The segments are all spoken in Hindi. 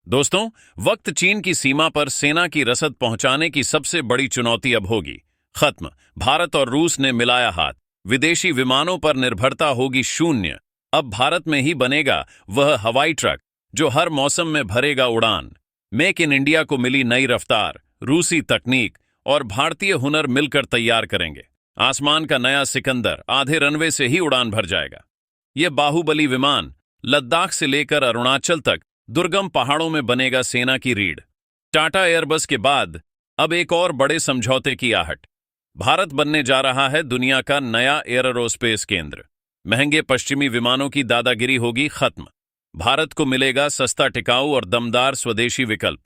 दोस्तों, वक्त चीन की सीमा पर सेना की रसद पहुंचाने की सबसे बड़ी चुनौती अब होगी खत्म। भारत और रूस ने मिलाया हाथ। विदेशी विमानों पर निर्भरता होगी शून्य। अब भारत में ही बनेगा वह हवाई ट्रक जो हर मौसम में भरेगा उड़ान। मेक इन इंडिया को मिली नई रफ्तार। रूसी तकनीक और भारतीय हुनर मिलकर तैयार करेंगे आसमान का नया सिकंदर। आधे रनवे से ही उड़ान भर जाएगा। यह बाहुबली विमान लद्दाख से लेकर अरुणाचल तक दुर्गम पहाड़ों में बनेगा सेना की रीढ़। टाटा एयरबस के बाद अब एक और बड़े समझौते की आहट। भारत बनने जा रहा है दुनिया का नया एयरोस्पेस केंद्र। महंगे पश्चिमी विमानों की दादागिरी होगी खत्म। भारत को मिलेगा सस्ता, टिकाऊ और दमदार स्वदेशी विकल्प।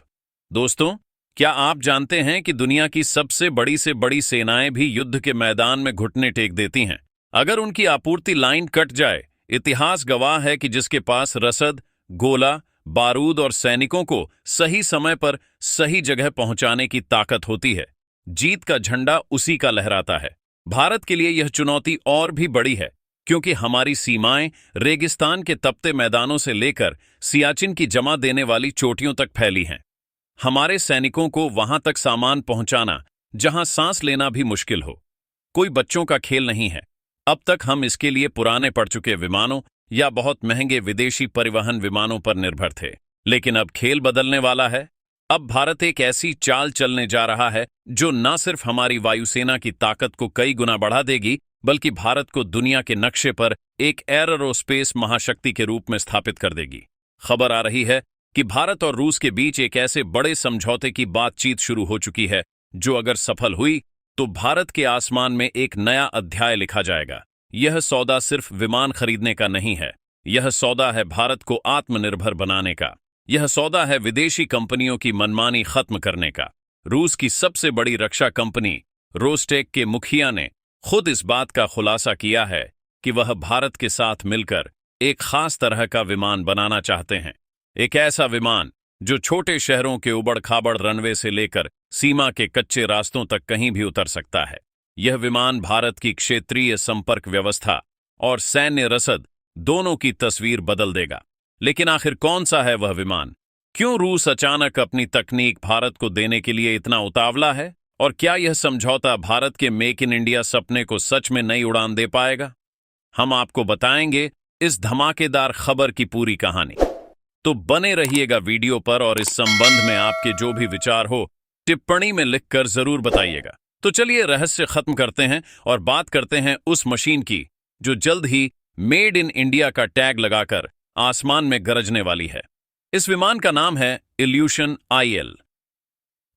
दोस्तों, क्या आप जानते हैं कि दुनिया की सबसे बड़ी से बड़ी सेनाएं भी युद्ध के मैदान में घुटने टेक देती हैं अगर उनकी आपूर्ति लाइन कट जाए। इतिहास गवाह है कि जिसके पास रसद, गोला, बारूद और सैनिकों को सही समय पर सही जगह पहुंचाने की ताकत होती है, जीत का झंडा उसी का लहराता है। भारत के लिए यह चुनौती और भी बड़ी है क्योंकि हमारी सीमाएं रेगिस्तान के तपते मैदानों से लेकर सियाचिन की जमा देने वाली चोटियों तक फैली हैं। हमारे सैनिकों को वहां तक सामान पहुंचाना जहां सांस लेना भी मुश्किल हो, कोई बच्चों का खेल नहीं है। अब तक हम इसके लिए पुराने पड़ चुके विमानों या बहुत महंगे विदेशी परिवहन विमानों पर निर्भर थे, लेकिन अब खेल बदलने वाला है। अब भारत एक ऐसी चाल चलने जा रहा है जो न सिर्फ हमारी वायुसेना की ताकत को कई गुना बढ़ा देगी, बल्कि भारत को दुनिया के नक्शे पर एक एयरोस्पेस महाशक्ति के रूप में स्थापित कर देगी। खबर आ रही है कि भारत और रूस के बीच एक ऐसे बड़े समझौते की बातचीत शुरू हो चुकी है जो अगर सफल हुई तो भारत के आसमान में एक नया अध्याय लिखा जाएगा। यह सौदा सिर्फ विमान खरीदने का नहीं है, यह सौदा है भारत को आत्मनिर्भर बनाने का। यह सौदा है विदेशी कंपनियों की मनमानी खत्म करने का। रूस की सबसे बड़ी रक्षा कंपनी रोस्टेक के मुखिया ने खुद इस बात का खुलासा किया है कि वह भारत के साथ मिलकर एक खास तरह का विमान बनाना चाहते हैं। एक ऐसा विमान जो छोटे शहरों के उबड़-खाबड़ रनवे से लेकर सीमा के कच्चे रास्तों तक कहीं भी उतर सकता है। यह विमान भारत की क्षेत्रीय संपर्क व्यवस्था और सैन्य रसद दोनों की तस्वीर बदल देगा। लेकिन आखिर कौन सा है वह विमान? क्यों रूस अचानक अपनी तकनीक भारत को देने के लिए इतना उतावला है? और क्या यह समझौता भारत के मेक इन इंडिया सपने को सच में नई उड़ान दे पाएगा? हम आपको बताएंगे इस धमाकेदार खबर की पूरी कहानी। तो बने रहिएगा वीडियो पर और इस संबंध में आपके जो भी विचार हो टिप्पणी में लिखकर जरूर बताइएगा। तो चलिए रहस्य खत्म करते हैं और बात करते हैं उस मशीन की जो जल्द ही मेड इन इंडिया का टैग लगाकर आसमान में गरजने वाली है। इस विमान का नाम है इल्यूशन IL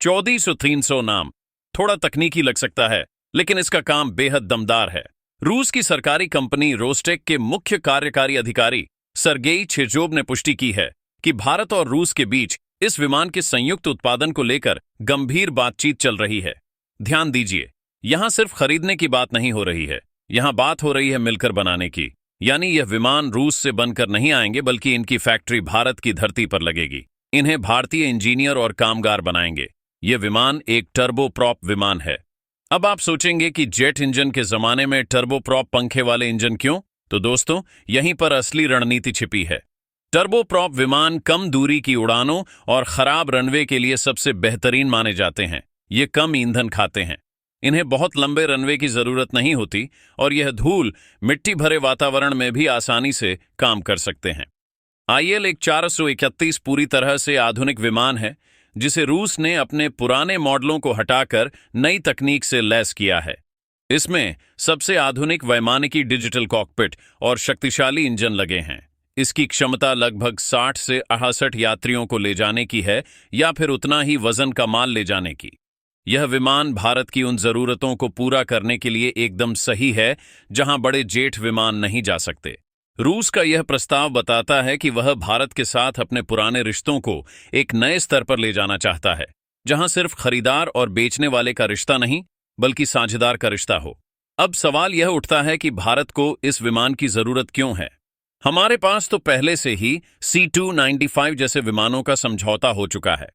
1400-300। नाम थोड़ा तकनीकी लग सकता है, लेकिन इसका काम बेहद दमदार है। रूस की सरकारी कंपनी रोस्टेक के मुख्य कार्यकारी अधिकारी सर्गेई छेजोव ने पुष्टि की है कि भारत और रूस के बीच इस विमान के संयुक्त उत्पादन को लेकर गंभीर बातचीत चल रही है। ध्यान दीजिए, यहां सिर्फ खरीदने की बात नहीं हो रही है, यहां बात हो रही है मिलकर बनाने की। यानी यह विमान रूस से बनकर नहीं आएंगे, बल्कि इनकी फैक्ट्री भारत की धरती पर लगेगी। इन्हें भारतीय इंजीनियर और कामगार बनाएंगे। यह विमान एक टर्बोप्रॉप विमान है। अब आप सोचेंगे कि जेट इंजन के जमाने में टर्बोप्रॉप पंखे वाले इंजन क्यों? तो दोस्तों, यहीं पर असली रणनीति छिपी है। टर्बोप्रॉप विमान कम दूरी की उड़ानों और खराब रनवे के लिए सबसे बेहतरीन माने जाते हैं। ये कम ईंधन खाते हैं, इन्हें बहुत लंबे रनवे की जरूरत नहीं होती और यह धूल मिट्टी भरे वातावरण में भी आसानी से काम कर सकते हैं। IL 431 पूरी तरह से आधुनिक विमान है जिसे रूस ने अपने पुराने मॉडलों को हटाकर नई तकनीक से लैस किया है। इसमें सबसे आधुनिक वैमानिकी डिजिटल कॉकपिट और शक्तिशाली इंजन लगे हैं। इसकी क्षमता लगभग 60 से 68 यात्रियों को ले जाने की है या फिर उतना ही वजन का माल ले जाने की। यह विमान भारत की उन जरूरतों को पूरा करने के लिए एकदम सही है जहां बड़े जेट विमान नहीं जा सकते। रूस का यह प्रस्ताव बताता है कि वह भारत के साथ अपने पुराने रिश्तों को एक नए स्तर पर ले जाना चाहता है, जहां सिर्फ खरीदार और बेचने वाले का रिश्ता नहीं, बल्कि साझेदार का रिश्ता हो। अब सवाल यह उठता है कि भारत को इस विमान की जरूरत क्यों है? हमारे पास तो पहले से ही C295 जैसे विमानों का समझौता हो चुका है।